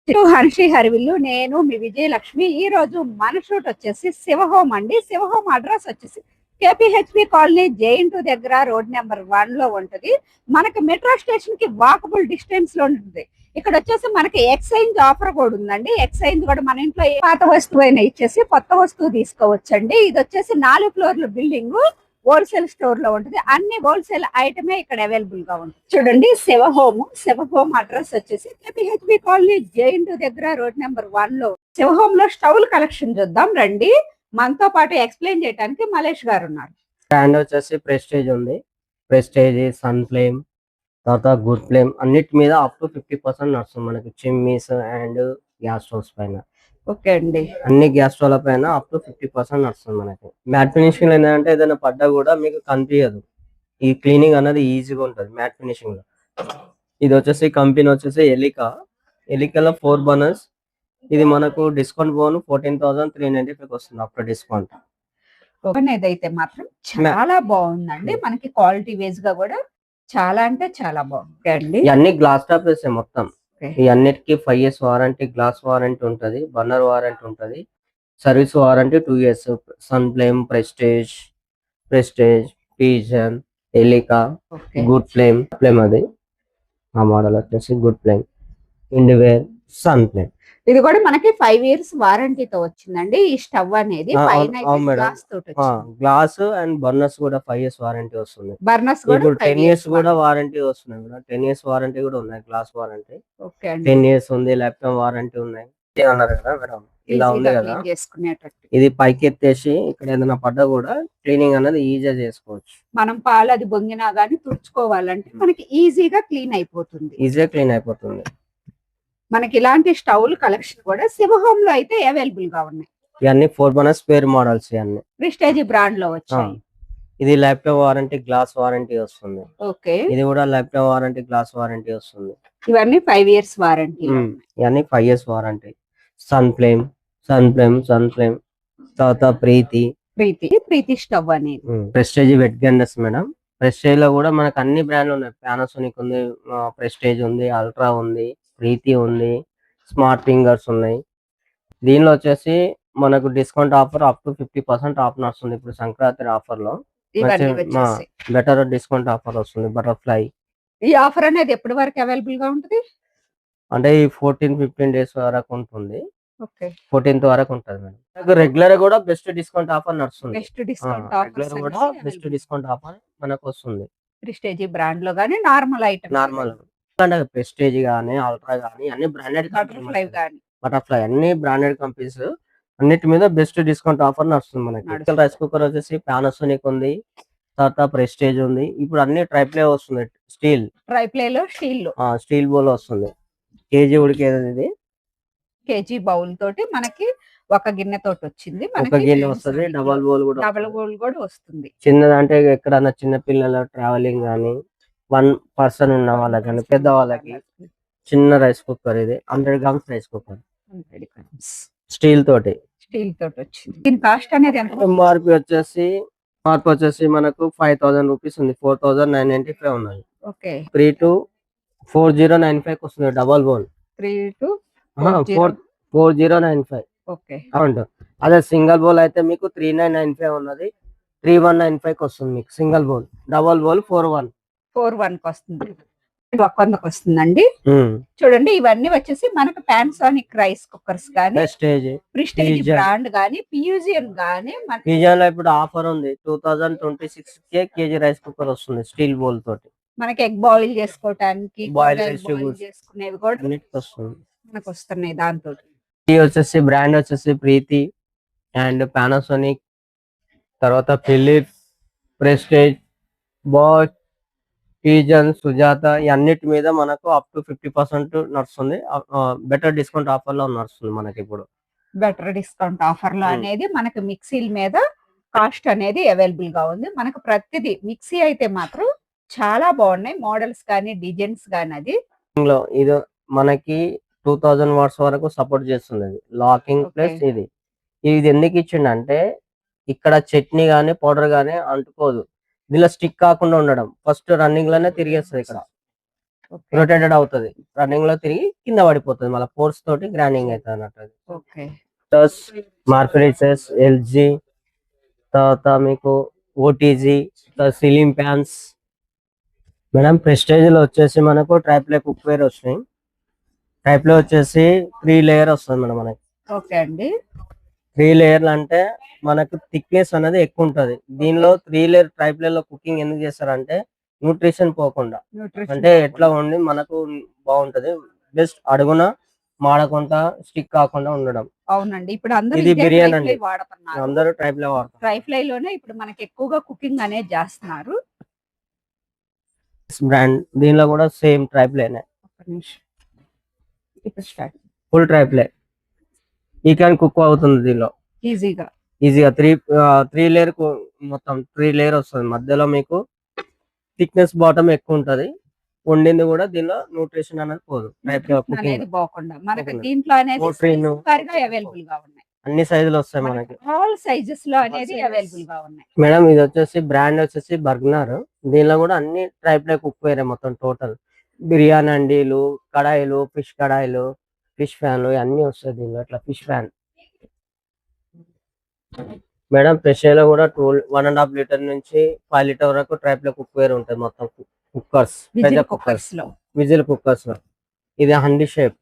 హర్షి హరివిల్లు నేను మీ విజయలక్ష్మి. ఈ రోజు మన షూట్ వచ్చేసి శివహోమ్ అండి. శివహోమ్ అడ్రస్ వచ్చేసి కేపీహెచ్పి కాలనీ జేఎన్2 దగ్గర రోడ్ నెంబర్ 1 లో ఉంటది. మనకి మెట్రో స్టేషన్ కి వాకబుల్ డిస్టెన్స్ లో ఉంటుంది. ఇక్కడ వచ్చేసి మనకి ఎక్స్చేంజ్ ఆఫర్ కూడా ఉందండి. ఎక్స్చేంజ్ కూడా మన ఇంట్లో ఏ పాత వస్తువు అయినా ఇచ్చేసి కొత్త వస్తువు తీసుకోవచ్చండి. ఇది వచ్చేసి 4 ఫ్లోర్ల బిల్డింగ్ హోల్సేల్ స్టోర్ లో ఉంటుంది. అన్ని హోల్సేల్ ఐటమే ఇక్కడ అవైలబుల్ గా ఉంటుంది. చూడండి శివహోమ్ అడ్రస్ వచ్చేసి కేపీహెచ్బి కాలనీ జేఎన్2 దగ్గర రోడ్ నెంబర్ 1 లో. శివహోమ్ లో స్టవ్ల కలెక్షన్ చూద్దాం రండి. మనతో పాటు ఎక్స్ప్లెయిన్ చేయడానికి మలేష్ గారు ఉన్నారు. బ్రాండ్ వచ్చేసి ప్రెస్టేజ్ ఉంది. ప్రెస్టేజ్, సన్ ఫ్లేమ్, తర్వాత గుడ్ ఫ్లేమ్ అన్నిటి మీద అప్ టు 50% నడుస్తుంది మనకి. చిమ్నీస్ అండ్ గ్యాస్ స్టవ్స్ పైన, ఓకే అండి, అన్ని గ్యాస్ స్టవ్ల పైన అప్ టు 50% నడుస్తుంది మనకి. మ్యాట్ ఫినిషింగ్ ఏంటంటే ఏదైనా పడ్డా కూడా మీకు కనిపించదు. ఈ క్లీనింగ్ అనేది ఈజీగా ఉంటుంది మ్యాట్ ఫినిషింగ్ లో. ఇది వచ్చేసి కంపెనీ వచ్చేసి ఎలికాలో 4 బర్నర్స్. ఇది మనకు డిస్కౌంట్ పోను 14,395 వస్తుంది ఆఫ్టర్ డిస్కౌంట్. అయితే మాత్రం చాలా బాగుందండి. మనకి క్వాలిటీ వైజ్ గా కూడా చాలా అంటే చాలా బాగుంది అండి. ఇవన్నీ గ్లాస్ టాప్ వేసే మొత్తం. ఈ అన్నిటికీ 5 years వారంటీ, గ్లాస్ వారంటీ ఉంటది, బర్నర్ వారంటీ ఉంటది, service warranty 2 years. Sun Flame, Prestige, Pigeon, Elica, Good Flame అది ఆ మోడల్ వచ్చేసి గుడ్ ఫ్లేమ్, ఇండివేర్, సన్ ఫ్లేమ్. ఇది కూడా మనకి 5 years వారంటీతో వచ్చిందండి. ఈ స్టవ్ అనేది గ్లాస్ అండ్ బర్నర్స్ కూడా 5 years వారంటీ వస్తుంది. బర్నర్స్ ఇప్పుడు 10 years కూడా వారంటీ వస్తున్నాయి కూడా. 10 years వారంటీ కూడా ఉన్నాయి. గ్లాస్ వారంటీ 10 years ఉంది. ల్యాప్టాప్ వారంటీ ఉన్నాయి. అన్నారు కదా మేడం, ఇలా ఉంది కదా. ఇది పైకి ఎత్తేసి ఇక్కడ ఏదైనా పడ్డా కూడా క్లీనింగ్ అనేది ఈజీగా చేసుకోవచ్చు. మనం పాలు అది బొంగినా గానీ తుడుచుకోవాలంటే మనకి ఈజీగా క్లీన్ అయిపోతుంది. మనకి ఇలాంటి స్టవ్ల కలెక్షన్ కూడా శివహోమ్ లో అయితే అవైలబుల్ గా ఉన్నాయి. ఇవన్నీ 4 బర్నర్స్ స్పేర్ మోడల్స్. ఇవన్నీ ప్రెస్టేజ్ బ్రాండ్ లో వచ్చాయి. ఇది ల్యాప్టాప్ వారంటీ, గ్లాస్ వారంటీ వస్తుంది. ఓకే, ఇది కూడా ల్యాప్టాప్ వారంటీ, గ్లాస్ వారంటీ వస్తుంది. ఇవన్నీ 5 years వారంటీ. ఇవన్నీ 5 years వారంటీ. సన్ ఫ్లేమ్, తర్వాత ప్రీతి స్టవ్ అనేది. Prestige wet grinders madam. Prestige లో కూడా మనకు అన్ని బ్రాండ్లు ఉన్నాయి. పానాసోనిక్ ఉంది, ప్రెస్టేజ్ ఉంది, అల్ట్రా ఉంది, ప్రీతి ఉంది, స్మార్ట్ ఫింగర్స్ ఉన్నాయి. దీనిలో వచ్చేసి మనకు discount offer up to 50% of నడుస్తుంది. ఇప్పుడు సంక్రాంతి ఆఫర్ లో బెటర్ డిస్కౌంట్ ఆఫర్ వస్తుంది. బటర్ఫ్లై. ఈ ఆఫర్ అనేది ఎప్పటి వరకు అవైలబుల్ గా ఉంటుంది అంటే ఈ 14-15 days వరకు ఉంటుంది. 14th వరకు ఉంటుంది మేడం. రెగ్యులర్ కూడా బెస్ట్ డిస్కౌంట్ ఆఫర్ నడుస్తుంది. బెస్ట్ డిస్కౌంట్ ఆఫర్ మనకు వస్తుంది. ప్రెస్టేజ్ బ్రాండ్ లో గానీ నార్మల్ ప్రెస్టేజ్ గానీ, అల్ట్రా గానీ అన్ని బ్రాండెడ్, బటర్ఫ్లై అన్ని బ్రాండెడ్ కంపెనీస్. అన్నిటి మీద బెస్ట్ డిస్కౌంట్ ఆఫర్ నడుస్తుంది మనకి. రైస్ కుక్కర్ వచ్చేసి పానాసోనిక్ ఉంది, తర్వాత ప్రెస్టేజ్ ఉంది. ఇప్పుడు అన్ని ట్రైప్లే వస్తుంది. స్టీల్ బౌల్ వస్తుంది. కేజీ ఉడికేది. ఇది కేజీ బౌల్ తోటి మనకి ఒక గిన్నె తోటి వచ్చింది. ఒక గిన్నె వస్తుంది. డబల్ బౌల్ కూడా వస్తుంది. చిన్నదంటే ఎక్కడన్నా చిన్న పిల్లల ట్రావెలింగ్ గానీ, 1 person ఉన్న వాళ్ళకి కానీ, పెద్ద వాళ్ళకి చిన్న రైస్ కుక్కర్. ఇది 100 grams రైస్ కుక్కర్, స్టీల్ తోటి వచ్చింది. దీని కాస్ట్ అనేది ఎంఆర్పి వచ్చేసి మనకు 5,000 రూపీస్ ఉంది. 4,995 ఉన్నది. 324095 వస్తుంది. Double bowl 4095. అదే సింగిల్ బౌల్ అయితే మీకు 3995 ఉన్నది. 3195 వస్తుంది మీకు సింగిల్ బౌల్. డబల్ బౌల్ 41 వస్తుంది. వస్తుందండి. చూడండి, ఇవన్నీ వచ్చేసి మనకు పానాసోనిక్ రైస్ కుక్కర్స్ గానీ, ప్రెస్టేజ్ బ్రాండ్ గానీ, పియూజియన్ గానీ. పియూజియన్ లో ఇప్పుడు ఆఫర్ ఉంది. 2026 కేజీ రైస్ కుక్కర్ వస్తుంది స్టీల్ బౌల్ తోటి. మనకి ఎగ్ బాయిల్ చేసుకోవడానికి, చేసుకునేవి కూడా మనకు వస్తున్నాయి దాంతో. ఇది వచ్చేసి బ్రాండ్ వచ్చేసి ప్రీతి అండ్ పానాసోనిక్, తర్వాత Philips, Prestige, Bosch, Pigeon, Sujata అన్నిటి మీద మనకు అప్ టు 50% నడుస్తుంది. బెటర్ డిస్కౌంట్ ఆఫర్ లో నడుస్తుంది మనకి. ఇప్పుడు బెటర్ డిస్కౌంట్ ఆఫర్ లో అనేది మనకి మిక్సీల మీద కాస్ట్ అనేది అవైలబుల్ గా ఉంది. మనకు ప్రతిదీ మిక్సీ అయితే మాత్రం చాలా బాగున్నాయి. మోడల్స్ కానీ, డిజైన్స్ కానీ. అది ఇది మనకి 2000 watts వరకు సపోర్ట్ చేస్తుంది. లాకింగ్ ప్లస్ ఇది ఎందుకు ఇచ్చిండంటే ఇక్కడ చట్నీ గానీ, పౌడర్ గానీ అంటుకోదు. దీనిలో స్టిక్ కాకుండా ఉండడం. ఫస్ట్ రన్నింగ్ లోనే తిరిగేస్తుంది. ఇక్కడ ఓకే. రొటేటెడ్ అవుతుంది, రన్నింగ్ లో తిరిగి కింద పడిపోతుంది, మళ్ళీ ఫోర్స్ తోటి గ్రైండింగ్ అవుతుంది అన్నట్టు. ఓకే. మార్ఫిడిసెస్, ఎల్జీ, తర్వాత మీకు OTG, ceiling fans. Madam Prestige లో వచ్చేసి మనకు ట్రైప్లే కుక్వేర్ వచ్చినాయి. ట్రైప్లే వచ్చేసి 3 లేయర్ వస్తుంది మేడం మనకి. ఓకే అండి. 3 లేయర్లు అంటే మనకు థిక్నెస్ అనేది ఎక్కువ ఉంటది. దీనిలో 3 లేయర్ ట్రైప్లే లో కుకింగ్ ఎందుకు చేస్తారంటే న్యూట్రిషన్ పోకుండా, అంటే ఎట్లా ఉండి మనకు బాగుంటది, జస్ట్ అడుగున మాడకుండా స్టిక్ కాకుండా ఉండడం. అవునండి. ఇప్పుడు అందరూ ఇది ఇదే బిర్యానీ ట్రై అండి, ఫ్లై వాడుతున్నారు. అందరూ ట్రైప్లే వాడతారు. ట్రై ఫ్లై లోనే ఇప్పుడు మనకి ఎక్కువగా కుకింగ్ అనేది చేస్తున్నారు. బ్రాండ్ దీనిలో కూడా సేమ్ ట్రైప్లేనే, ఒక్క నిమిషం. ఇప్పుడు స్టార్ట్. Full tri-ply. ఈ క్యాన్ కుక్ అవుతుంది దీనిలో ఈజీగా. ఈజీగా. త్రీ లేయర్ మొత్తం 3 లేయర్ వస్తుంది. మధ్యలో మీకు థిక్నెస్ బాటమ్ ఎక్కువ ఉంటది. వండింది కూడా దీనిలో న్యూట్రిషన్ అనేది పోదు. న్యూట్రిషన్ అనేది పోకుండా మనకి పోకుండా. దీంట్లో అనేది ప్రోటీన్ అవైలబుల్ గా ఉన్నాయి. అన్ని సైజులు వస్తాయి మనకి, ఆల్ సైజెస్ లో అనేది అవైలబుల్ గా ఉన్నాయి. మేడం. ఇది వచ్చేసి బ్రాండ్ వచ్చేసి బర్గ్నర్. దీనిలో కూడా అన్ని ట్రైప్లే కుక్వేర్ మొత్తం టోటల్. బిర్యానీ అండీలు, కడాయిలు, ఫిష్ కడాయిలు, ఫిష్ ఫ్యాన్లు అన్ని వస్తాయి దీనిలో. ఇట్లా ఫిష్ ఫ్యాన్ మేడం. ప్రెషర్ లో కూడా 1.5 లీటర్ నుంచి 5 లీటర్ వరకు ట్రైప్లే కుక్వేర్ ఉంటుంది మొత్తం. Cookers, pressure cookers, whistle cookers లో. ఇది handi shape,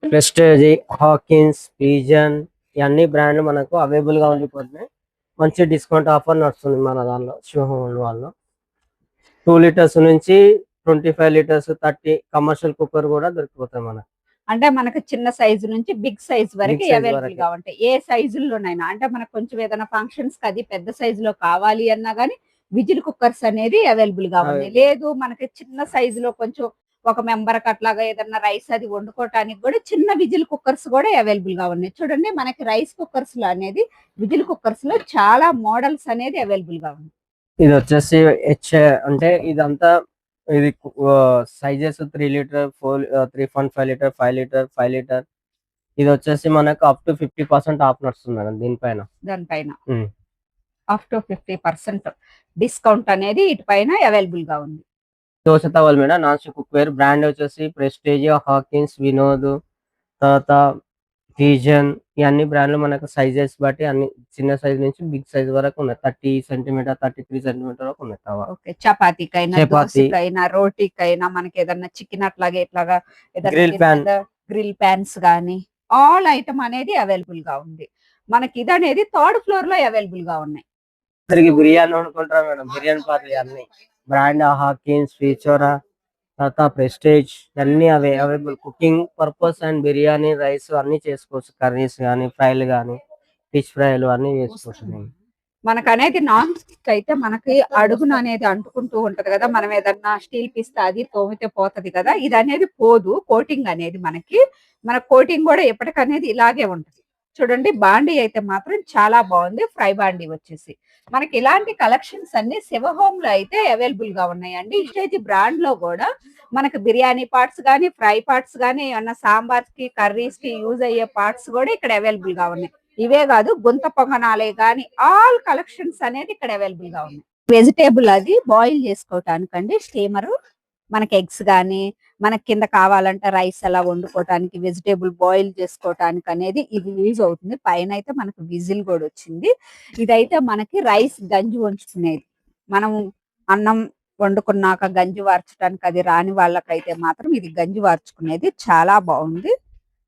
prestige, Hawkins, pigeon, ఇవన్నీ బ్రాండ్లు మనకు అవైలబుల్ గా ఉండిపోతున్నాయి. మంచి డిస్కౌంట్ ఆఫర్ నడుస్తుంది మన దానిలో, శివహోమ్ వాళ్ళు. 2 లీటర్స్ నుంచి 25 లీటర్స్ 30 కమర్షియల్ కుక్కర్ కూడా దొరికిపోతాయి మనకు. అంటే మనకు చిన్న సైజు నుంచి బిగ్ సైజ్ వరకు Big size అవైలబుల్ వరకు. గా ఉంటాయి. ఏ సైజుల్లోనైనా, అంటే మనకు కొంచెం ఏదైనా ఫంక్షన్స్ కి అది పెద్ద సైజులో కావాలి అన్నా గానీ విజిల్ కుక్కర్స్ అనేది అవైలబుల్ గా ఉన్నాయి. లేదు మనకి చిన్న సైజులో కొంచెం ఒక మెంబర్ కి అట్లాగా ఏదన్నా రైస్ అది వండుకోవటానికి కూడా చిన్న విజిల్ కుక్కర్స్ కూడా అవైలబుల్ గా ఉన్నాయి. చూడండి మనకి రైస్ కుక్కర్స్ లో అనేది విజిల్ కుక్కర్స్ లో చాలా మోడల్స్ అనేది అవైలబుల్ గా ఉన్నాయి. ఇది వచ్చేసి అంటే ఇదంతా ఇది sizes 3 litre, 3.5 litre, 5 litre, 5 litre. ఇది వచ్చేసి మనకు అప్ టు 50% ఆఫ్ నడుస్తుంది మేడం దీనిపైన. దానిపైన అప్ టు 50% డిస్కౌంట్ అనేది ఇటు పైన అవైలబుల్ గా ఉంది. Dosa tawa madam, non stick cookware. Brand వచ్చేసి ప్రెస్టేజ్, హాకిన్స్, వినోద్, తర్వాత పీజన్. ఈ అన్ని బ్రాండ్లు మనకు సైజెస్ బట్టి అన్ని చిన్న సైజ్ నుంచి బిగ్ సైజ్ వరకు ఉన్నాయి. 30 సెంటీమీటర్, 33 సెంటీమీటర్ వరకు ఉన్నాయి తవా. ఓకే. చపాతీకైనా, చపాతీ, దోశకైనా, రోటీకైనా, మనకి ఏదన్నా చికెన్ అట్లాగే ఇట్లాగా గ్రిల్ ప్యాన్, గ్రిల్ ప్యాన్స్ గానీ ఆల్ ఐటమ్ అనేది అవైలబుల్ గా ఉంది. మనకి ఇది అనేది 3rd ఫ్లోర్ లో అవైలబుల్ గా ఉన్నాయి. అందరికి బిర్యానీ వండుకుంటారు మేడం, బిర్యానీ పాత్రలు అన్ని బ్రాండ్ హాకిన్స్, ఫీచోరా, తర్వాత ప్రెస్టేజ్ అన్ని available. Cooking purpose and biryani, rice అన్ని చేసుకోవచ్చు. కర్రీస్ కానీ, ఫ్రైలు కానీ, ఫిష్ ఫ్రైలు అన్ని చేసుకోవచ్చు. మనకు అనేది నాన్ స్టిక్ అయితే మనకి అడుగున అనేది అంటుకుంటూ ఉంటది కదా, మనం ఏదన్నా స్టీల్ పిస్తే అది తోమితే పోతది కదా, ఇది అనేది పోదు. కోటింగ్ అనేది మన కోటింగ్ కూడా ఎప్పటికనేది ఇలాగే ఉంటది. చూడండి బాండీ అయితే మాత్రం చాలా బాగుంది. ఫ్రై బాండీ వచ్చేసి మనకి ఇలాంటి కలెక్షన్స్ అన్ని శివహోమ్ లో అయితే అవైలబుల్ గా ఉన్నాయండి. ఇటేజీ బ్రాండ్ లో కూడా మనకి బిర్యానీ పార్ట్స్ గానీ, ఫ్రై పార్ట్స్ గానీ, ఏమన్నా సాంబార్స్ కి, కర్రీస్ కి యూజ్ అయ్యే పార్ట్స్ కూడా ఇక్కడ అవైలబుల్ గా ఉన్నాయి. ఇవే కాదు గుంత పొంగనాలే గానీ ఆల్ కలెక్షన్స్ అనేది ఇక్కడ అవైలబుల్ గా ఉన్నాయి. వెజిటేబుల్ అది బాయిల్ చేసుకోవటానికండి స్టీమరు. మనకి ఎగ్స్ గానీ, మనకి కింద కావాలంటే రైస్ అలా వండుకోవటానికి, వెజిటేబుల్ బాయిల్ చేసుకోవటానికి అనేది ఇది యూజ్ అవుతుంది. పైన అయితే మనకు విజిల్ కూడా వచ్చింది. ఇదైతే మనకి రైస్ గంజి వంచుకునేది. మనం అన్నం వండుకున్నాక గంజి వార్చడానికి అది రాని వాళ్ళకైతే మాత్రం ఇది గంజి వార్చుకునేది. చాలా బాగుంది.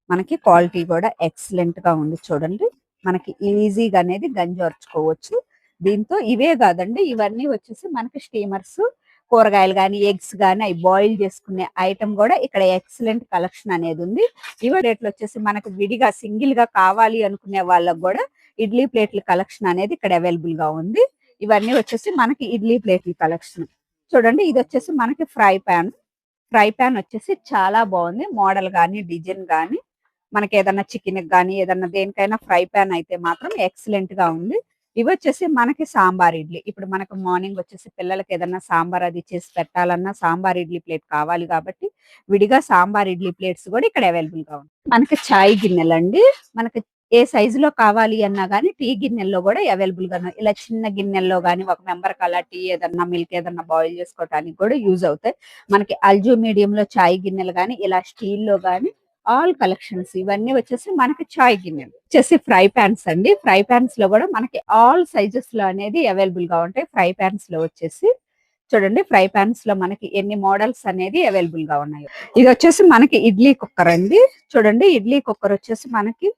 మనకి క్వాలిటీ కూడా ఎక్సలెంట్ గా ఉంది. చూడండి మనకి ఈజీగా అనేది గంజి వరుచుకోవచ్చు దీంతో. ఇవే కాదండి, ఇవన్నీ వచ్చేసి మనకి స్టీమర్స్, కూరగాయలు కానీ, ఎగ్స్ కానీ అవి బాయిల్ చేసుకునే ఐటమ్ కూడా ఇక్కడ ఎక్సలెంట్ కలెక్షన్ అనేది ఉంది. ఇవ రేట్లు వచ్చేసి మనకి విడిగా సింగిల్ గా కావాలి అనుకునే వాళ్ళకి కూడా ఇడ్లీ ప్లేట్ల కలెక్షన్ అనేది ఇక్కడ అవైలబుల్ గా ఉంది. ఇవన్నీ వచ్చేసి మనకి ఇడ్లీ ప్లేట్ల కలెక్షన్. చూడండి ఇది వచ్చేసి మనకి ఫ్రై ప్యాన్ వచ్చేసి చాలా బాగుంది. మోడల్ కానీ, డిజైన్ కానీ, మనకి ఏదన్నా చికెన్ కానీ ఏదన్నా దేనికైనా ఫ్రై ప్యాన్ అయితే మాత్రం ఎక్సలెంట్ గా ఉంది. ఇవి వచ్చేసి మనకి సాంబార్ ఇడ్లీ. ఇప్పుడు మనకు మార్నింగ్ వచ్చేసి పిల్లలకి ఏదన్నా సాంబార్ అది చేసి పెట్టాలన్నా సాంబార్ ఇడ్లీ ప్లేట్ కావాలి కాబట్టి విడిగా సాంబార్ ఇడ్లీ ప్లేట్స్ కూడా ఇక్కడ అవైలబుల్ గా ఉంది. మనకి చాయ్ గిన్నెలండి, మనకి ఏ సైజులో కావాలి అన్నా గానీ టీ గిన్నెల్లో కూడా అవైలబుల్ గా ఉన్నాయి. ఇలా చిన్న గిన్నెల్లో గానీ ఒక మెంబర్ కి అలా టీ ఏదన్నా మిల్క్ ఏదన్నా బాయిల్ చేసుకోవడానికి కూడా యూజ్ అవుతాయి. మనకి అల్జూ మీడియం లో చాయ్ గిన్నెలు గానీ ఇలా స్టీల్ లో గానీ ఆల్ కలెక్షన్స్ ఇవన్నీ వచ్చేసి మనకి చాయ్ గిన్నెలు వచ్చేసి ఫ్రై పాన్స్ అండి. ఫ్రై పాన్స్ లో కూడా మనకి ఆల్ సైజెస్ లో అనేది అవైలబుల్ గా ఉంటాయి. ఫ్రై పాన్స్ లో వచ్చేసి చూడండి, ఫ్రై పాన్స్ లో మనకి ఎన్ని మోడల్స్ అనేది అవైలబుల్ గా ఉన్నాయి. ఇది వచ్చేసి మనకి ఇడ్లీ కుక్కర్ అండి. చూడండి, ఇడ్లీ కుక్కర్ వచ్చేసి మనకి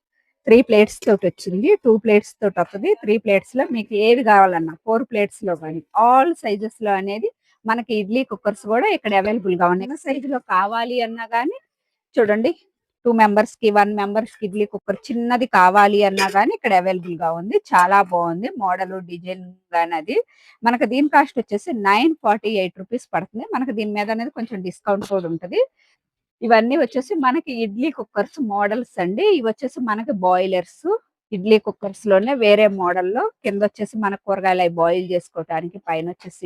3 ప్లేట్స్ తోటి వచ్చింది. 2 ప్లేట్స్ తోటి వస్తుంది. 3 ప్లేట్స్ లో మీకు ఏవి కావాలన్నా 4 ప్లేట్స్ లో కానీ ఆల్ సైజెస్ లో అనేది మనకి ఇడ్లీ కుక్కర్స్ కూడా ఇక్కడ అవైలబుల్ గా ఉన్నాయి. సైజు లో కావాలి అన్నా గానీ చూడండి, 2 మెంబర్స్ కి 1 మెంబర్స్ కి ఇడ్లీ కుక్కర్ చిన్నది కావాలి అన్నా గానీ ఇక్కడ అవైలబుల్ గా ఉంది. చాలా బాగుంది మోడల్ డిజైన్ గానీ అది. మనకు దీని కాస్ట్ వచ్చేసి 948 రూపీస్ పడుతుంది. మనకు దీని మీద అనేది కొంచెం డిస్కౌంట్ కూడా ఉంటది. ఇవన్నీ వచ్చేసి మనకి ఇడ్లీ కుక్కర్స్ మోడల్స్ అండి. ఇవి వచ్చేసి మనకి బాయిలర్స్. ఇడ్లీ కుక్కర్స్ లోనే వేరే మోడల్లో కింద వచ్చేసి మన కూరగాయలు అవి బాయిల్ చేసుకోవడానికి, పైన వచ్చేసి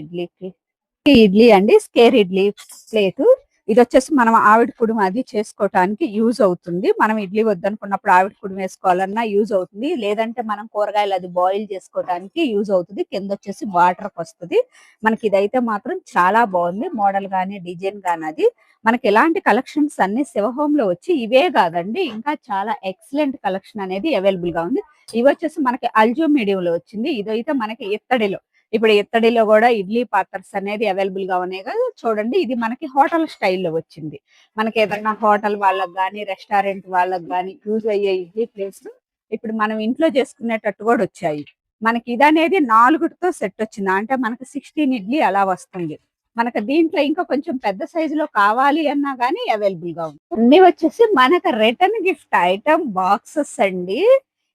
ఇడ్లీ అండి, స్కేర్ ఇడ్లీ ప్లేట్. ఇది వచ్చేసి మనం ఆవిడ కుడుము అది చేసుకోవటానికి యూజ్ అవుతుంది. మనం ఇడ్లీ వద్దనుకున్నప్పుడు ఆవిడ కుడుము వేసుకోవాలన్నా యూజ్ అవుతుంది. లేదంటే మనం కూరగాయలు అది బాయిల్ చేసుకోవడానికి యూజ్ అవుతుంది. కింద వచ్చేసి వాటర్ వస్తుంది. మనకి ఇదైతే మాత్రం చాలా బాగుంది మోడల్ గానీ డిజైన్ గానీ అది. మనకి ఎలాంటి కలెక్షన్స్ అన్ని శివ హోమ్ లో వచ్చి ఇవే కాదండి, ఇంకా చాలా ఎక్సలెంట్ కలెక్షన్ అనేది అవైలబుల్ గా ఉంది. ఇవి వచ్చేసి మనకి అల్జూ మీడియం లో వచ్చింది. ఇదైతే మనకి ఇత్తడిలో, ఇప్పుడు ఇత్తడిలో కూడా ఇడ్లీ పాత్రస్ అనేది అవైలబుల్ గా ఉన్నాయి కదా. చూడండి, ఇది మనకి హోటల్ స్టైల్లో వచ్చింది. మనకి ఏదైనా హోటల్ వాళ్ళకి కానీ రెస్టారెంట్ వాళ్ళకి కానీ యూజ్ అయ్యే ఇడ్లీ ప్లేట్స్ ఇప్పుడు మనం ఇంట్లో చేసుకునేటట్టు కూడా వచ్చాయి. మనకి ఇది అనేది 4తో సెట్ వచ్చింది. అంటే మనకి 16 ఇడ్లీ అలా వస్తుంది. మనకు దీంట్లో ఇంకా కొంచెం పెద్ద సైజులో కావాలి అన్నా గానీ అవైలబుల్ గా ఉంది. అన్ని వచ్చేసి మనకు రిటర్న్ గిఫ్ట్ ఐటమ్ బాక్సెస్ అండి.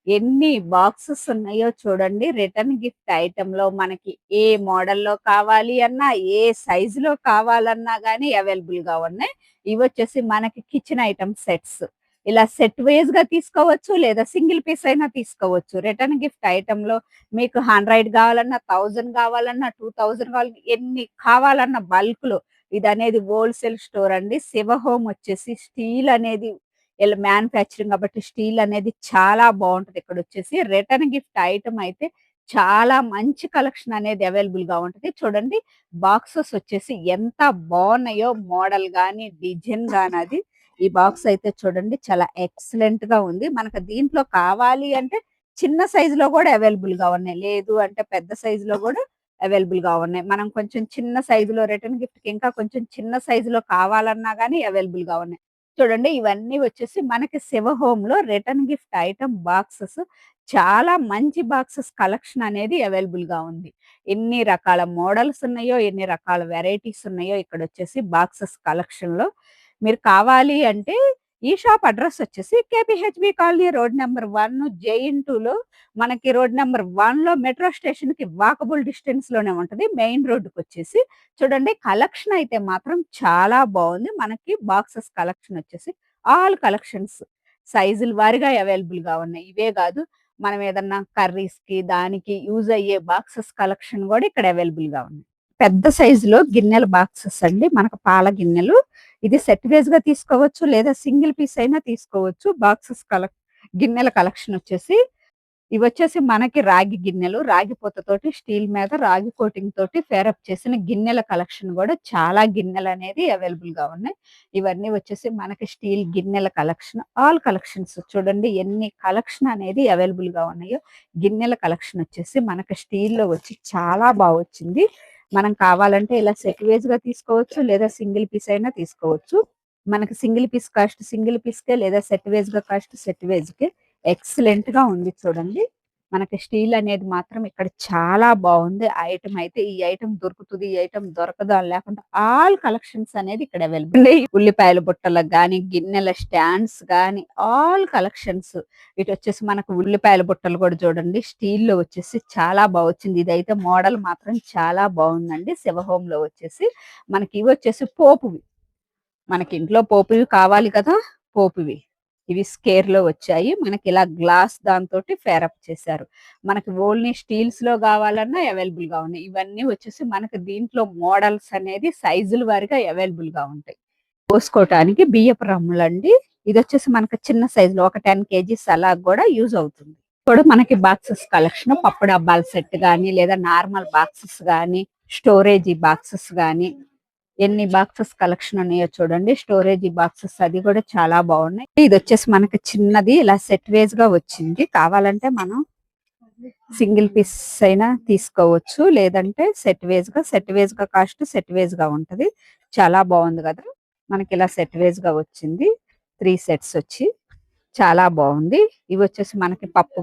ఎన్ని బాక్సెస్ ఉన్నాయో చూడండి. రిటర్న్ గిఫ్ట్ ఐటమ్ లో మనకి ఏ మోడల్లో కావాలి అన్నా, ఏ సైజులో కావాలన్నా గానీ అవైలబుల్ గా ఉన్నాయి. ఇవి వచ్చేసి మనకి కిచెన్ ఐటమ్ సెట్స్. ఇలా సెట్ వైజ్ గా తీసుకోవచ్చు, లేదా సింగిల్ పీస్ అయినా తీసుకోవచ్చు. రిటర్న్ గిఫ్ట్ ఐటమ్ లో మీకు 100 కావాలన్నా, 1000 కావాలన్నా, 2000 కావాలన్నా, ఎన్ని కావాలన్నా బల్క్ లో. ఇది అనేది హోల్సేల్ స్టోర్ అండి. శివ హోమ్ వచ్చేసి స్టీల్ అనేది ఇలా మ్యానుఫ్యాక్చరింగ్ కాబట్టి స్టీల్ అనేది చాలా బాగుంటది. ఇక్కడ వచ్చేసి రిటర్న్ గిఫ్ట్ ఐటమ్ అయితే చాలా మంచి కలెక్షన్ అనేది అవైలబుల్ గా ఉంటది. చూడండి, బాక్సెస్ వచ్చేసి ఎంత బాగున్నాయో మోడల్ గానీ డిజైన్ గానీ అది. ఈ బాక్స్ అయితే చూడండి చాలా ఎక్సలెంట్ గా ఉంది. మనకు దీంట్లో కావాలి అంటే చిన్న సైజు లో కూడా అవైలబుల్ గా ఉన్నాయి. లేదు అంటే పెద్ద సైజు లో కూడా అవైలబుల్ గా ఉన్నాయి. మనం కొంచెం చిన్న సైజులో రిటర్న్ గిఫ్ట్ కి ఇంకా కొంచెం చిన్న సైజులో కావాలన్నా గానీ అవైలబుల్ గా ఉన్నాయి. చూడండి, ఇవన్నీ వచ్చేసి మనకి శివ హోమ్ లో రిటర్న్ గిఫ్ట్ ఐటమ్ బాక్సెస్. చాలా మంచి బాక్సెస్ కలెక్షన్ అనేది అవైలబుల్ గా ఉంది. ఎన్ని రకాల మోడల్స్ ఉన్నాయో, ఎన్ని రకాల వెరైటీస్ ఉన్నాయో ఇక్కడ వచ్చేసి బాక్సెస్ కలెక్షన్ లో. మీరు కావాలి అంటే ఈ షాప్ అడ్రస్ వచ్చేసి కేపీహెచ్బి కాలనీ రోడ్ నెంబర్ 1 జేఎన్2లో మనకి రోడ్ నెంబర్ 1 లో మెట్రో స్టేషన్ కి వాకబుల్ డిస్టెన్స్ లోనే ఉంటది. మెయిన్ రోడ్డుకి వచ్చేసి చూడండి, కలెక్షన్ అయితే మాత్రం చాలా బాగుంది. మనకి బాక్సెస్ కలెక్షన్ వచ్చేసి ఆల్ కలెక్షన్స్ సైజుల వారిగా అవైలబుల్ గా ఉన్నాయి. ఇవే కాదు, మనం ఏదన్నా కర్రీస్ కి దానికి యూజ్ అయ్యే బాక్సెస్ కలెక్షన్ కూడా ఇక్కడ అవైలబుల్ గా ఉన్నాయి. పెద్ద సైజులో గిన్నెల బాక్సెస్ అండి. మనకు పాల గిన్నెలు. ఇది సెట్ వైజ్ గా తీసుకోవచ్చు, లేదా సింగిల్ పీస్ అయినా తీసుకోవచ్చు. బాక్సెస్ గిన్నెల కలెక్షన్ వచ్చేసి ఇవి వచ్చేసి మనకి రాగి గిన్నెలు, రాగి పూతతోటి స్టీల్ మీద రాగి కోటింగ్ తోటి ఫేరప్ చేసిన గిన్నెల కలెక్షన్ కూడా చాలా గిన్నెలు అనేది అవైలబుల్ గా ఉన్నాయి. ఇవన్నీ వచ్చేసి మనకి స్టీల్ గిన్నెల కలెక్షన్. ఆల్ కలెక్షన్స్ చూడండి ఎన్ని కలెక్షన్ అనేది అవైలబుల్ గా ఉన్నాయో. గిన్నెల కలెక్షన్ వచ్చేసి మనకి స్టీల్ లో వచ్చి చాలా బాగా వచ్చింది. మనం కావాలంటే ఇలా సెట్ వైజ్ గా తీసుకోవచ్చు, లేదా సింగిల్ పీస్ అయినా తీసుకోవచ్చు. మనకి single piece cost single piece కే, లేదా సెట్ వైజ్ గా కాస్ట్ సెట్ వైజ్ కే. ఎక్సలెంట్ గా ఉంది చూడండి. మనకి స్టీల్ అనేది మాత్రం ఇక్కడ చాలా బాగుంది. ఐటమ్ అయితే ఈ ఐటమ్ దొరుకుతుంది, ఈ ఐటమ్ దొరకదు అని లేకుండా ఆల్ కలెక్షన్స్ అనేది ఇక్కడ అవైలబుల్. ఉల్లిపాయల బుట్టలకు గానీ, గిన్నెల స్టాండ్స్ గానీ ఆల్ కలెక్షన్స్. ఇటు వచ్చేసి మనకు ఉల్లిపాయల బుట్టలు కూడా చూడండి స్టీల్ లో వచ్చేసి చాలా బాగా వచ్చింది. ఇదైతే మోడల్ మాత్రం చాలా బాగుందండి. శివ హోమ్ లో వచ్చేసి మనకి ఇవి వచ్చేసి పోపువి. మనకి ఇంట్లో పోపువి కావాలి కదా, పోపువి. ఇవి స్కేర్ లో వచ్చాయి. మనకి ఇలా గ్లాస్ దాంతో ఫేరప్ చేశారు. మనకి ఓన్లీ స్టీల్స్ లో కావాలన్నా అవైలబుల్ గా ఉన్నాయి. ఇవన్నీ వచ్చేసి మనకి దీంట్లో మోడల్స్ అనేది సైజుల వారిగా అవైలబుల్ గా ఉంటాయి. పోసుకోవటానికి బియ్యపు రమ్ములండి. ఇది వచ్చేసి మనకి చిన్న సైజులో ఒక 10 కేజీస్ అలా కూడా యూజ్ అవుతుంది. ఇప్పుడు మనకి బాక్సెస్ కలెక్షన్ పప్పు డబ్బాల సెట్ గానీ లేదా నార్మల్ బాక్సెస్ గానీ స్టోరేజ్ బాక్సెస్ గానీ ఎన్ని బాక్సెస్ కలెక్షన్ ఉన్నాయో చూడండి. స్టోరేజ్ బాక్సెస్ అది కూడా చాలా బాగున్నాయి. ఇది వచ్చేసి మనకి చిన్నది ఇలా సెట్ వేజ్ గా వచ్చింది. కావాలంటే మనం సింగిల్ పీస్ అయినా తీసుకోవచ్చు, లేదంటే సెట్ వేజ్ గా కాస్ట్ సెట్ వేజ్ గా ఉంటది. చాలా బాగుంది కదా, మనకి ఇలా సెట్ వేజ్ గా వచ్చింది. 3 సెట్స్ వచ్చి చాలా బాగుంది. ఇవి వచ్చేసి మనకి పప్పు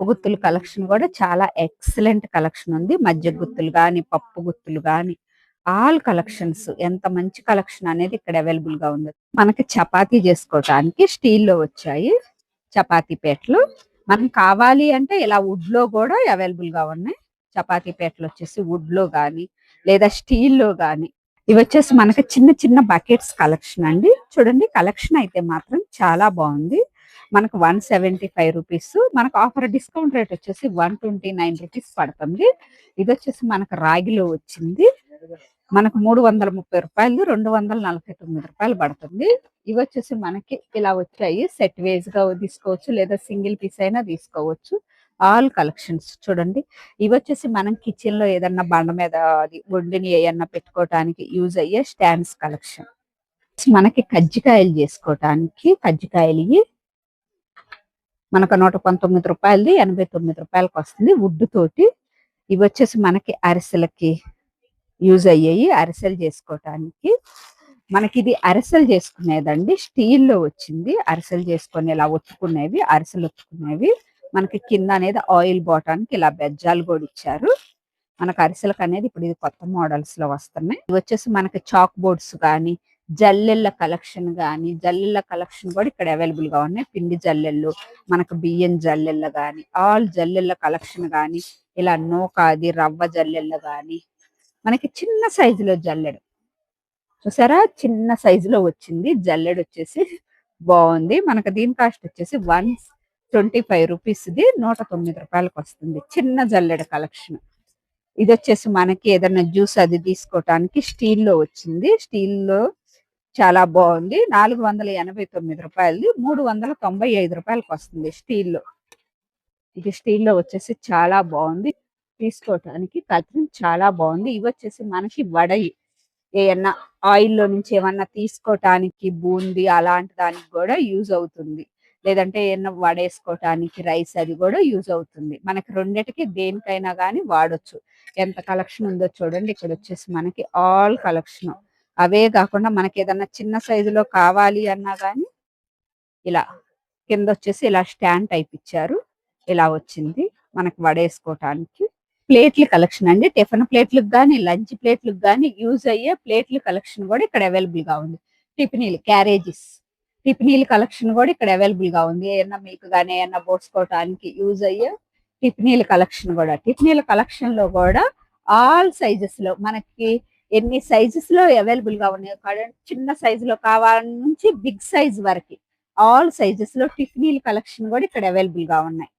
గుత్తులు కలెక్షన్ కూడా చాలా ఎక్సలెంట్ కలెక్షన్ ఉంది. మధ్య గుత్తులు గాని పప్పు గుత్తులు గాని ఆల్ కలెక్షన్స్, ఎంత మంచి కలెక్షన్ అనేది ఇక్కడ అవైలబుల్ గా ఉంది. మనకి చపాతీ చేసుకోవటానికి స్టీల్ లో వచ్చాయి చపాతీ పేటలు. మనకి కావాలి అంటే ఇలా వుడ్ లో కూడా అవైలబుల్ గా ఉన్నాయి. చపాతీ పేటలు వచ్చేసి వుడ్ లో గాని లేదా స్టీల్ లో గాని. ఇవి వచ్చేసి మనకి చిన్న చిన్న బకెట్స్ కలెక్షన్ అండి. చూడండి కలెక్షన్ అయితే మాత్రం చాలా బాగుంది. మనకు 175 రూపీస్, మనకు ఆఫర్ డిస్కౌంట్ రేట్ వచ్చేసి 129 రూపీస్ పడుతుంది. ఇది వచ్చేసి మనకు రాగిలో వచ్చింది. మనకు 330 రూపాయలు, 249 రూపాయలు పడుతుంది. ఇవి వచ్చేసి మనకి ఇలా వచ్చాయి. సెట్ వేజ్ గా తీసుకోవచ్చు లేదా సింగిల్ పీస్ అయినా తీసుకోవచ్చు. ఆల్ కలెక్షన్స్ చూడండి. ఇవి వచ్చేసి మనం కిచెన్ లో ఏదన్నా బండ మీద అది వండిని ఏమన్నా పెట్టుకోవటానికి యూజ్ అయ్యే స్టాండ్స్ కలెక్షన్. మనకి కజ్జికాయలు చేసుకోవటానికి కజ్జికాయలు మనకు 119 రూపాయలది 89 రూపాయలకి వస్తుంది వుడ్ తోటి. ఇవి వచ్చేసి మనకి అరిసెలకి యూజ్ అయ్యాయి, అరిసెలు చేసుకోవటానికి. మనకి ఇది అరిసెలు చేసుకునేదండి, స్టీల్ లో వచ్చింది. అరిసెలు చేసుకుని ఇలా ఒత్తుకునేవి, అరిసెలు ఒత్తుకునేవి. మనకి కింద అనేది ఆయిల్ పోవటానికి ఇలా బెజ్జాలు కూడా ఇచ్చారు. మనకు అరిసెలకు అనేది ఇప్పుడు ఇది కొత్త మోడల్స్ లో వస్తున్నాయి. ఇవి వచ్చేసి మనకి చాక్ బోర్డ్స్ కానీ జల్లెళ్ళ కలెక్షన్ కూడా ఇక్కడ అవైలబుల్ గా ఉన్నాయి. పిండి జల్లెళ్ళు, మనకు బియ్యం జల్లెళ్ళ గాని ఆల్ జల్లెళ్ళ కలెక్షన్ గాని, ఇలా నూకాది రవ్వ జల్లెళ్ళ గాని, మనకి చిన్న సైజులో జల్లెడు చూసారా, చిన్న సైజులో వచ్చింది జల్లెడు వచ్చేసి బాగుంది. మనకు దీని కాస్ట్ వచ్చేసి 125 రూపీస్, 109 రూపాయలకు వస్తుంది. చిన్న జల్లెడ కలెక్షన్. ఇది వచ్చేసి మనకి ఏదైనా జ్యూస్ అది తీసుకోవటానికి స్టీల్ లో వచ్చింది. స్టీల్ లో చాలా బాగుంది. 489 రూపాయలది 395 రూపాయలకు వస్తుంది స్టీల్ లో. ఇది స్టీల్ లో వచ్చేసి చాలా బాగుంది, తీసుకోవటానికి కలెక్షన్ చాలా బాగుంది. ఇవి వచ్చేసి మనకి వడయి ఏమన్నా ఆయిల్లో నుంచి ఏమన్నా తీసుకోవటానికి బూంది అలాంటి దానికి కూడా యూజ్ అవుతుంది. లేదంటే ఏమన్నా వడేసుకోవటానికి రైస్ అది కూడా యూజ్ అవుతుంది. మనకి రెండిటికి దేనికైనా కానీ వాడొచ్చు. ఎంత కలెక్షన్ ఉందో చూడండి. ఇక్కడ వచ్చేసి మనకి ఆల్ కలెక్షన్. అవే కాకుండా మనకి ఏదన్నా చిన్న సైజులో కావాలి అన్నా కానీ ఇలా కింద వచ్చేసి ఇలా స్టాండ్ టైప్ ఇచ్చారు. ఇలా వచ్చింది మనకి వడేసుకోవటానికి. ప్లేట్ల కలెక్షన్ అండి. టిఫిన్ ప్లేట్లకు కానీ లంచ్ ప్లేట్లకు కానీ యూజ్ అయ్యే ప్లేట్ల కలెక్షన్ కూడా ఇక్కడ అవైలబుల్ గా ఉంది. టిఫినీలు క్యారేజెస్, టిఫినీల కలెక్షన్ కూడా ఇక్కడ అవైలబుల్ గా ఉంది. ఏమన్నా మీకు కానీ ఏమన్నా పోసుకోవటానికి యూజ్ అయ్యే టిఫినీల కలెక్షన్ కూడా. టిఫినీల కలెక్షన్ లో కూడా ఆల్ సైజెస్ లో మనకి ఎన్ని సైజెస్ లో అవైలబుల్ గా ఉన్నాయి. చిన్న సైజు లో కావాలని నుంచి బిగ్ సైజ్ వరకు ఆల్ సైజెస్ లో టిఫినీల కలెక్షన్ కూడా ఇక్కడ అవైలబుల్ గా ఉన్నాయి.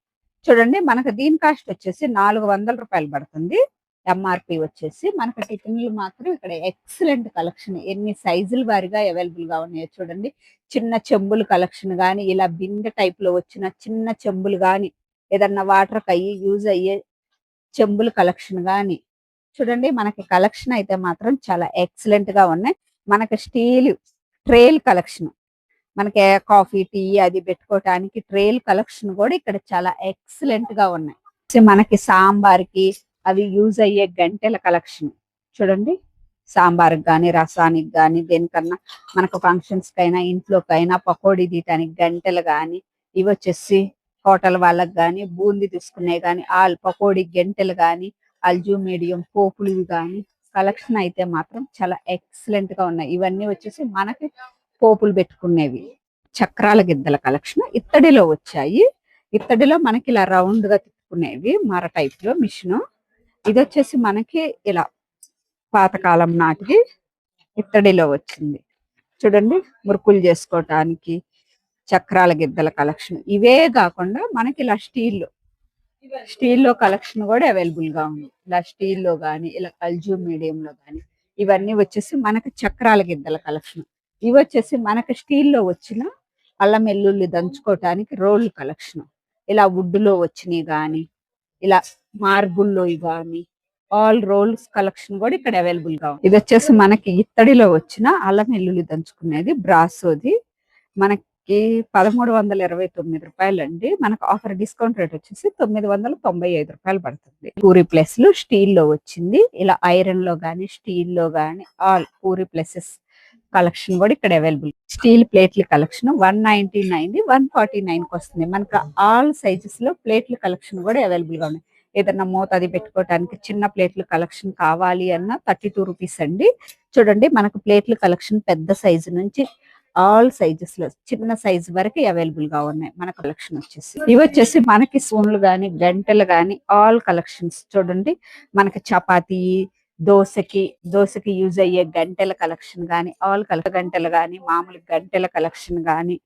చూడండి మనకు దీని కాస్ట్ వచ్చేసి 400 రూపాయలు పడుతుంది. ఎంఆర్పి వచ్చేసి మనకు టిఫిన్లు మాత్రం ఇక్కడ ఎక్సలెంట్ కలెక్షన్. ఎన్ని సైజుల వారిగా అవైలబుల్ గా ఉన్నాయో చూడండి. చిన్న చెంబులు కలెక్షన్ కానీ, ఇలా బిందె టైప్ లో వచ్చిన చిన్న చెంబులు కానీ, ఏదన్నా వాటర్ కయ్యి యూజ్ అయ్యే చెంబులు కలెక్షన్ కానీ చూడండి. మనకి కలెక్షన్ అయితే మాత్రం చాలా ఎక్సలెంట్ గా ఉన్నాయి. మనకి స్టీల్ ట్రేల్ కలెక్షన్, మనకి కాఫీ టీ అది పెట్టుకోవటానికి ట్రేల్ కలెక్షన్ కూడా ఇక్కడ చాలా ఎక్సలెంట్ గా ఉన్నాయి. మనకి సాంబార్కి అవి యూజ్ అయ్యే గంటెల కలెక్షన్ చూడండి. సాంబార్కి కానీ రసానికి కానీ దేనికన్నా మనకు ఫంక్షన్స్ కైనా ఇంట్లోకైనా పకోడీ తీయటానికి గంటెలు కానీ, ఇవి వచ్చేసి హోటల్ వాళ్ళకి కానీ బూందీ తీసుకునే కానీ ఆల్ పకోడీ గంటెలు కానీ అల్జూమిడియం పోపులు కానీ కలెక్షన్ అయితే మాత్రం చాలా ఎక్సలెంట్ గా ఉన్నాయి. ఇవన్నీ వచ్చేసి మనకి పోపులు పెట్టుకునేవి. చక్రాల గిద్దల కలెక్షన్ ఇత్తడిలో వచ్చాయి. ఇత్తడిలో మనకి ఇలా రౌండ్ గా తిప్పుకునేవి మర టైప్ లో మిషన్. ఇది వచ్చేసి మనకి ఇలా పాతకాలం నాటికి ఇత్తడిలో వచ్చింది. చూడండి మురుకులు చేసుకోవటానికి చక్రాల గిద్దల కలెక్షన్. ఇవే కాకుండా మనకి ఇలా స్టీల్లో కలెక్షన్ కూడా అవైలబుల్ గా ఉంది. ఇలా స్టీల్లో కానీ ఇలా అల్జూమిడియం లో కానీ ఇవన్నీ వచ్చేసి మనకి చక్రాల గిద్దల కలెక్షన్. ఇవి వచ్చేసి మనకి స్టీల్ లో వచ్చిన అల్లం వెల్లుల్లి దంచుకోవటానికి రోల్ కలెక్షన్. ఇలా వుడ్ లో వచ్చినవి గాని, ఇలా మార్బుల్లో గాని, ఆల్ రోల్స్ కలెక్షన్ కూడా ఇక్కడ అవైలబుల్ గా ఉంది. ఇది వచ్చేసి మనకి ఇత్తడిలో వచ్చిన అల్లం వెల్లుల్లి దంచుకునేది బ్రాసోది. మనకి 1329 అండి. మనకు ఆఫర్ డిస్కౌంట్ రేట్ వచ్చేసి 995 పడుతుంది. పూరి ప్లస్లు స్టీల్ లో వచ్చింది. ఇలా ఐరన్ లో గానీ స్టీల్ లో గానీ ఆల్ పూరి ప్లసెస్ కలెక్షన్ కూడా ఇక్కడ అవైలబుల్. స్టీల్ ప్లేట్ల కలెక్షన్ 199 149 వస్తుంది. మనకు ఆల్ సైజెస్ లో ప్లేట్ల కలెక్షన్ కూడా అవైలబుల్ గా ఉన్నాయి. ఏదన్నా మూత అది పెట్టుకోవడానికి చిన్న ప్లేట్ల కలెక్షన్ కావాలి అన్న 32 రూపీస్ అండి. చూడండి మనకు ప్లేట్ల కలెక్షన్ పెద్ద సైజు నుంచి ఆల్ సైజెస్ లో చిన్న సైజ్ వరకు అవైలబుల్ గా ఉన్నాయి. మన కలెక్షన్ వచ్చేసి ఇవి వచ్చేసి మనకి స్పూన్లు గాని గంటలు గాని ఆల్ కలెక్షన్స్. చూడండి మనకి చపాతీ దోశకి యూజ్ అయ్యే గంటెల కలెక్షన్ గాని ఆల్ గంటలు గాని మామూలు గంటెల కలెక్షన్ గాని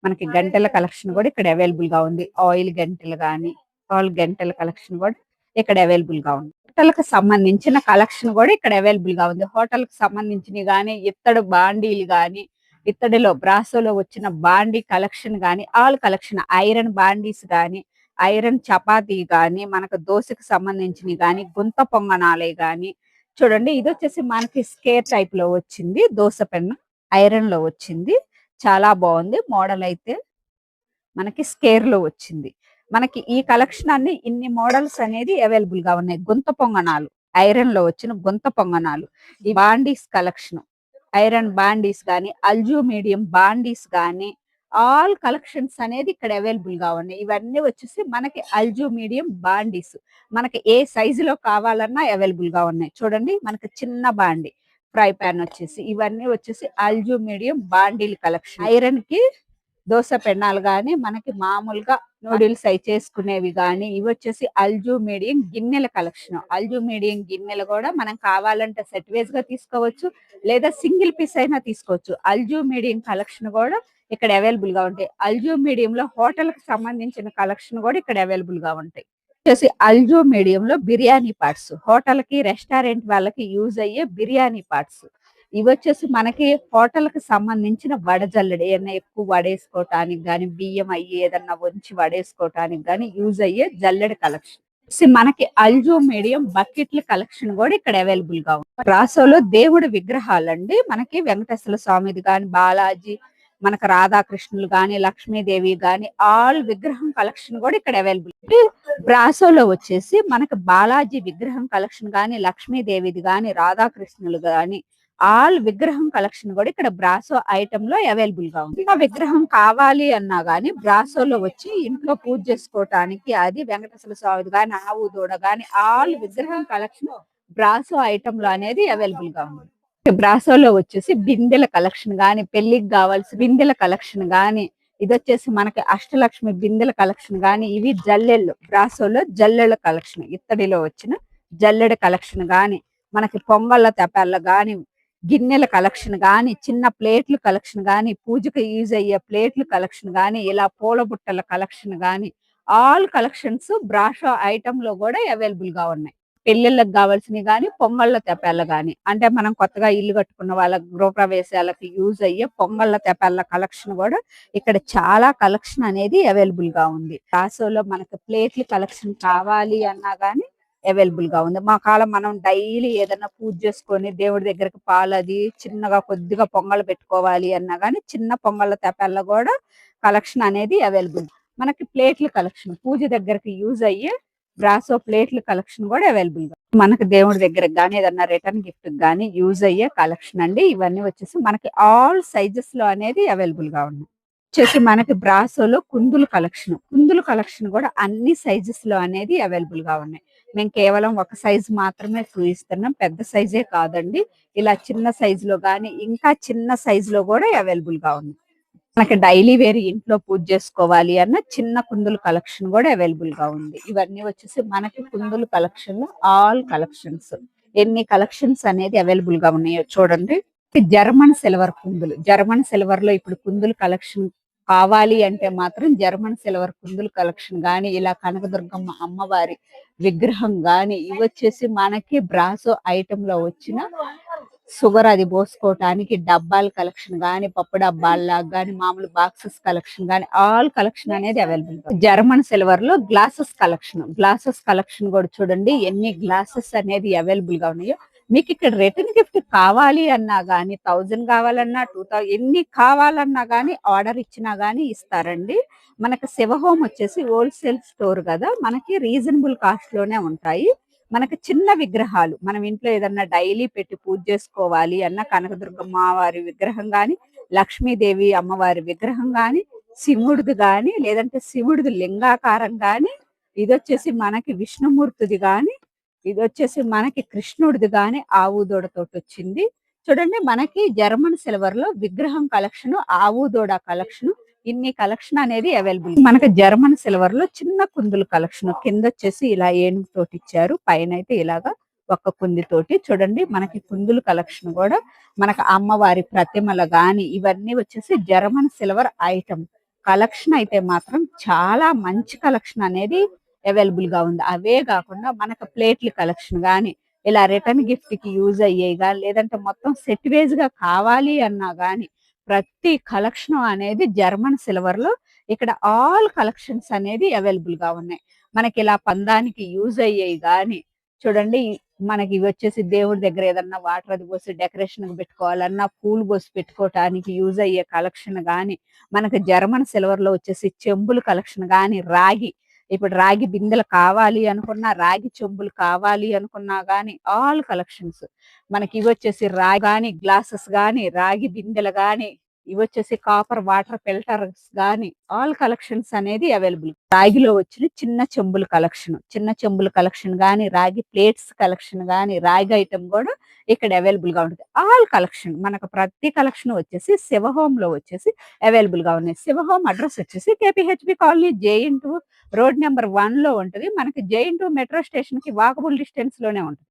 మనకి గంటెల కలెక్షన్ కూడా ఇక్కడ అవైలబుల్ గా ఉంది. ఆయిల్ గంటెలు గాని ఆల్ గంటెల కలెక్షన్ కూడా ఇక్కడ అవైలబుల్ గా ఉంది. హోటల్కి సంబంధించిన కలెక్షన్ కూడా ఇక్కడ అవైలబుల్ గా ఉంది. హోటల్ కి సంబంధించినవి గాని ఇత్తడి బాండీలు గాని ఇత్తడిలో బ్రాసోలో వచ్చిన బాండీ కలెక్షన్ గాని ఆల్ కలెక్షన్ ఐరన్ బాండీస్ గాని ఐరన్ చపాతీ గాని మనకు దోశకు సంబంధించినవి గాని గుంత పొంగనాలే గాని చూడండి. ఇది వచ్చేసి మనకి స్కేర్ టైప్ లో వచ్చింది. దోశ పెన్ను ఐరన్ లో వచ్చింది. చాలా బాగుంది మోడల్ అయితే. మనకి స్కేర్ లో వచ్చింది. మనకి ఈ కలెక్షన్ అన్ని ఇన్ని మోడల్స్ అనేది అవైలబుల్ గా ఉన్నాయి. గుంత పొంగనాలు ఐరన్ లో వచ్చిన గుంత పొంగనాలు, ఈ బాండీస్ కలెక్షన్ ఐరన్ బాండీస్ గాని అల్జూ మీడియం బాండీస్ గాని ఆల్ కలెక్షన్స్ అనేది ఇక్కడ అవైలబుల్ గా ఉన్నాయి. ఇవన్నీ వచ్చేసి మనకి అల్జూ మీడియం బాండీస్. మనకి ఏ సైజులో కావాలన్నా అవైలబుల్ గా ఉన్నాయి. చూడండి మనకి చిన్న బాండీ ఫ్రై పాన్ వచ్చేసి ఇవన్నీ వచ్చేసి అల్జూ మీడియం బాండీల కలెక్షన్. ఐరన్ కి దోశ పెన్నాలు గాని మనకి మామూలుగా నూడిల్స్ అయి చేసుకునేవి గాని ఇవి వచ్చేసి అల్జూ మీడియం గిన్నెల కలెక్షన్. అల్జూ మీడియం గిన్నెలు కూడా మనం కావాలంటే సెట్ వేస్ గా తీసుకోవచ్చు, లేదా సింగిల్ పీస్ అయినా తీసుకోవచ్చు. అల్జూ మీడియం కలెక్షన్ కూడా ఇక్కడ అవైలబుల్ గా ఉంటాయి. అల్జూ మీడియం లో హోటల్ కి సంబంధించిన కలెక్షన్ కూడా ఇక్కడ అవైలబుల్ గా ఉంటాయి. వచ్చేసి అల్జూ మీడియం లో బిర్యానీ పార్ట్స్, హోటల్ కి రెస్టారెంట్ వాళ్ళకి యూజ్ అయ్యే బిర్యానీ పార్ట్స్. ఇవి వచ్చేసి మనకి హోటల్ కి సంబంధించిన వడజల్లడి ఏదైనా ఎక్కువ వడేసుకోవటానికి గాని బియ్యం అయ్యి ఏదన్నా వంచి వడేసుకోవటానికి గాని యూజ్ అయ్యే జల్లెడి కలెక్షన్. మనకి అల్జూ మీడియం బకెట్ల కలెక్షన్ కూడా ఇక్కడ అవైలబుల్ గా ఉంది. రాసోలో దేవుడి విగ్రహాలండి. మనకి వెంకటేశ్వర స్వామిది గాని బాలాజీ మనకు రాధాకృష్ణులు గాని లక్ష్మీదేవి గాని ఆల్ విగ్రహం కలెక్షన్ కూడా ఇక్కడ అవైలబుల్. బ్రాసోలో వచ్చేసి మనకి బాలాజీ విగ్రహం కలెక్షన్ గాని లక్ష్మీదేవిది గాని రాధాకృష్ణులు గాని ఆల్ విగ్రహం కలెక్షన్ కూడా ఇక్కడ బ్రాసో ఐటమ్ లో అవైలబుల్ గా ఉంది. విగ్రహం కావాలి అన్నా గానీ బ్రాసోలో వచ్చి ఇంట్లో పూజ చేసుకోవటానికి అది వెంకటేశ్వర స్వామి గాని ఆవు దూడ గాని ఆల్ విగ్రహం కలెక్షన్ బ్రాసో ఐటమ్ లో అనేది అవైలబుల్ గా ఉంది. బ్రాసోలో వచ్చేసి బిందెల కలెక్షన్ గాని పెళ్లికి కావాల్సిన బిందెల కలెక్షన్ గాని ఇది వచ్చేసి మనకి అష్టలక్ష్మి బిందెల కలెక్షన్ గాని ఇవి జల్లెళ్ళు బ్రాసోలో జల్లెళ్ళ కలెక్షన్ ఇత్తడిలో వచ్చిన జల్లెడ కలెక్షన్ గాని మనకి పొంగళ్ళ తెపాళ్ళ గాని గిన్నెల కలెక్షన్ గాని చిన్న ప్లేట్లు కలెక్షన్ గాని పూజకు యూజ్ అయ్యే ప్లేట్లు కలెక్షన్ గాని ఇలా పూల బుట్టల కలెక్షన్ గాని ఆల్ కలెక్షన్స్ బ్రాషో ఐటమ్ లో కూడా అవైలబుల్ గా ఉన్నాయి. పెళ్లిళ్ళకి కావాల్సినవి గాని పొంగళ్ళ తెపాళ్ళ గాని అంటే మనం కొత్తగా ఇల్లు కట్టుకున్న వాళ్ళ గృహప్రవేశాలకి యూజ్ అయ్యే పొంగళ్ళ తెపాళ్ళ కలెక్షన్ కూడా ఇక్కడ చాలా కలెక్షన్ అనేది అవైలబుల్ గా ఉంది. బ్రాసోలో మనకి ప్లేట్లు కలెక్షన్ కావాలి అన్నా గానీ అవైలబుల్ గా ఉంది. మా కాలం మనం డైలీ ఏదన్నా పూజ చేసుకొని దేవుడి దగ్గరకు పాలది చిన్నగా కొద్దిగా పొంగల్ పెట్టుకోవాలి అన్నా గానీ చిన్న పొంగళ్ళ తెపాళ్ళ కూడా కలెక్షన్ అనేది అవైలబుల్. మనకి ప్లేట్ల కలెక్షన్ పూజ దగ్గరకు యూజ్ అయ్యే బ్రాసో ప్లేట్ల కలెక్షన్ కూడా అవైలబుల్ గా మనకి దేవుడి దగ్గరకు గానీ ఏదన్నా రిటర్న్ గిఫ్ట్ గానీ యూజ్ అయ్యే కలెక్షన్ అండి. ఇవన్నీ వచ్చేసి మనకి ఆల్ సైజెస్ లో అనేది అవైలబుల్ గా ఉన్నాయి. వచ్చేసి మనకి బ్రాసోలో కుందులు కలెక్షన్ కూడా అన్ని సైజెస్ లో అనేది అవైలబుల్ గా ఉన్నాయి. మేము కేవలం ఒక సైజు మాత్రమే చూపిస్తున్నాం, పెద్ద సైజే కాదండి. ఇలా చిన్న సైజులో గానీ ఇంకా చిన్న సైజులో కూడా అవైలబుల్ గా ఉన్నాయి. మనకి డైలీ వేర్ ఇంట్లో పూజ చేసుకోవాలి అన్న చిన్న కుందులు కలెక్షన్ కూడా అవైలబుల్ గా ఉంది. ఇవన్నీ వచ్చేసి మనకి కుందులు కలెక్షన్ లో ఆల్ కలెక్షన్స్ ఎన్ని కలెక్షన్స్ అనేది అవైలబుల్ గా ఉన్నాయో చూడండి. జర్మన్ సిల్వర్ లో ఇప్పుడు కుందులు కలెక్షన్ కావాలి అంటే మాత్రం జర్మన్ సిల్వర్ కుందులు కలెక్షన్ గాని ఇలా కనకదుర్గమ్మ అమ్మవారి విగ్రహం గాని ఇవి వచ్చేసి మనకి బ్రాసో ఐటమ్ లో వచ్చిన షుగర్ అది పోసుకోవటానికి డబ్బాల కలెక్షన్ గానీ, పప్పు డబ్బాల్లాగా గానీ, మామూలు బాక్సెస్ కలెక్షన్ గానీ, ఆల్ కలెక్షన్ అనేది అవైలబుల్. జర్మన్ సిల్వర్ లో గ్లాసెస్ కలెక్షన్ కూడా చూడండి ఎన్ని గ్లాసెస్ అనేది అవైలబుల్ గా ఉన్నాయో. మీకు ఇక్కడ రిటర్న్ గిఫ్ట్ కావాలి అన్నా గానీ, 1000 కావాలన్నా, 2000 ఎన్ని కావాలన్నా గానీ, ఆర్డర్ ఇచ్చినా గానీ ఇస్తారండి. మనకు శివ హోమ్ వచ్చేసి హోల్సేల్ స్టోర్ కదా, మనకి రీజనబుల్ కాస్ట్ లోనే ఉంటాయి. మనకి చిన్న విగ్రహాలు మనం ఇంట్లో ఏదన్నా డైలీ పెట్టి పూజ చేసుకోవాలి అన్న కనకదుర్గమ్మ వారి విగ్రహం గాని, లక్ష్మీదేవి అమ్మవారి విగ్రహం గాని, శివుడిది గాని, లేదంటే శివుడిది లింగాకారం గాని, ఇదొచ్చేసి మనకి విష్ణుమూర్తిది గాని, ఇదొచ్చేసి మనకి కృష్ణుడిది గాని ఆవు దూడతోటి వచ్చింది. చూడండి మనకి జర్మన్ సిల్వర్ లో విగ్రహం కలెక్షన్, ఆవు దూడ కలెక్షన్, ఇన్ని కలెక్షన్ అనేది అవైలబుల్. మనకి జర్మన్ సిల్వర్ లో చిన్న కుందులు కలెక్షన్ కింద వచ్చేసి ఇలా ఏనుగు తోటి ఇచ్చారు, పైన అయితే ఇలాగా ఒక్క కుంది తోటి. చూడండి మనకి కుందులు కలెక్షన్ కూడా మనకు అమ్మవారి ప్రతిమలు గాని ఇవన్నీ వచ్చేసి జర్మన్ సిల్వర్ ఐటమ్ కలెక్షన్ అయితే మాత్రం చాలా మంచి కలెక్షన్ అనేది అవైలబుల్ గా ఉంది. అవే కాకుండా మనకు ప్లేట్ల కలెక్షన్ గాని, ఇలా రిటర్న్ గిఫ్ట్ కి యూజ్ అయ్యేవి గాని, లేదంటే మొత్తం సెట్ వేజ్ గా కావాలి అన్నా గాని ప్రతి కలెక్షన్ అనేది జర్మన్ సిల్వర్ లో ఇక్కడ ఆల్ కలెక్షన్స్ అనేది అవైలబుల్ గా ఉన్నాయి. మనకి ఇలా పందానికి యూజ్ అయ్యేవి గాని చూడండి, మనకి ఇవి వచ్చేసి దేవుడి దగ్గర ఏదన్నా వాటర్ అది పోసి డెకరేషన్ పెట్టుకోవాలన్నా, పూలు పోసి పెట్టుకోవటానికి యూజ్ అయ్యే కలెక్షన్ గాని, మనకి జర్మన్ సిల్వర్ లో వచ్చేసి చెంబులు కలెక్షన్ గాని, రాగి ఇప్పుడు రాగి బిందెలు కావాలి అనుకున్నా, రాగి చెంబులు కావాలి అనుకున్నా గాని ఆల్ కలెక్షన్స్. మనకి ఇవి వచ్చేసి రాగి గాని, గ్లాసెస్ గాని, రాగి బిందెలు గాని, ఇవి వచ్చేసి కాపర్ వాటర్ ఫిల్టర్స్ గాని ఆల్ కలెక్షన్స్ అనేది అవైలబుల్. రాగిలో వచ్చిన చిన్న చెంబుల కలెక్షన్ గాని, రాగి ప్లేట్స్ కలెక్షన్ గాని, రాగి ఐటమ్ కూడా ఇక్కడ అవైలబుల్ గా ఉంటుంది. ఆల్ కలెక్షన్ మనకు ప్రతి కలెక్షన్ వచ్చేసి శివ హోమ్ లో వచ్చేసి అవైలబుల్ గా ఉన్నాయి. శివ హోమ్ అడ్రస్ వచ్చేసి కేపీహెచ్బి కాలనీ జేఎన్2 రోడ్ నెంబర్ 1 లో ఉంటుంది. మనకి జేఎన్2 మెట్రో స్టేషన్ కి వాకబుల్ డిస్టెన్స్ లోనే ఉంటుంది.